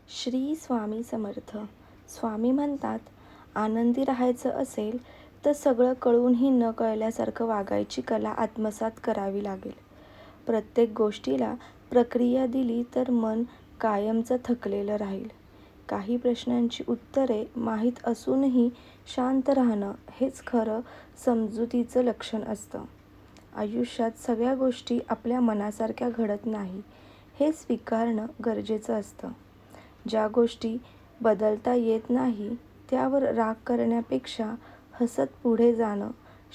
श्री स्वामी समर्थ. स्वामी म्हणतात, आनंदी राहायचं असेल तर सगळं कळूनही न कळल्यासारखं वागायची कला आत्मसात करावी लागेल. प्रत्येक गोष्टीला प्रक्रिया दिली तर मन कायमचं थकलेलं राहील. काही प्रश्नांची उत्तरे माहीत असूनही शांत राहणं हेच खरं समजुतीचं लक्षण असतं. आयुष्यात सगळ्या गोष्टी आपल्या मनासारख्या घडत नाही हे स्वीकारणं गरजेचं असतं. ज्या गोष्टी बदलता येत नाही त्यावर राग करण्यापेक्षा हसत पुढे जाणं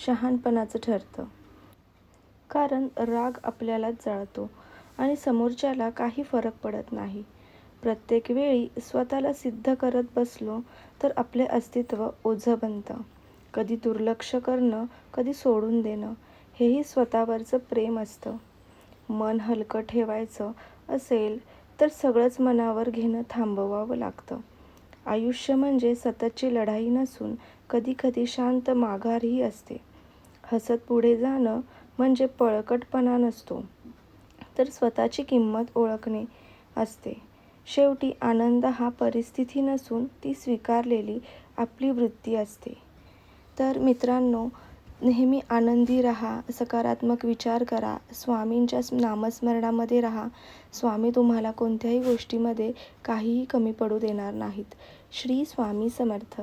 शहाणपणाचं ठरतं. कारण राग आपल्यालाच जाळतो आणि समोरच्याला काही फरक पडत नाही. प्रत्येक वेळी स्वतःला सिद्ध करत बसलो तर आपले अस्तित्व ओझं बनतं. कधी दुर्लक्ष करणं, कधी सोडून देणं हेही स्वतःवरचं प्रेम असतं. मन हलकं ठेवायचं असेल तर सगळंच मनावर घेणं थांबवावं लागतं. आयुष्य म्हणजे सततची लढाई नसून कधीकधी शांत माघारही असते. हसत पुढे जाणं म्हणजे पळकटपणा नसतो, तर स्वतःची किंमत ओळखणे असते. शेवटी आनंद हा परिस्थिती नसून ती स्वीकारलेली आपली वृत्ती असते. तर मित्रांनो, नेहमी आनंदी राहा, सकारात्मक विचार करा, स्वामींच्या नामस्मरणामध्ये राहा. स्वामी तुम्हाला कोणत्याही गोष्टीमध्ये काहीही कमी पडू देणार नाहीत. श्री स्वामी समर्थ.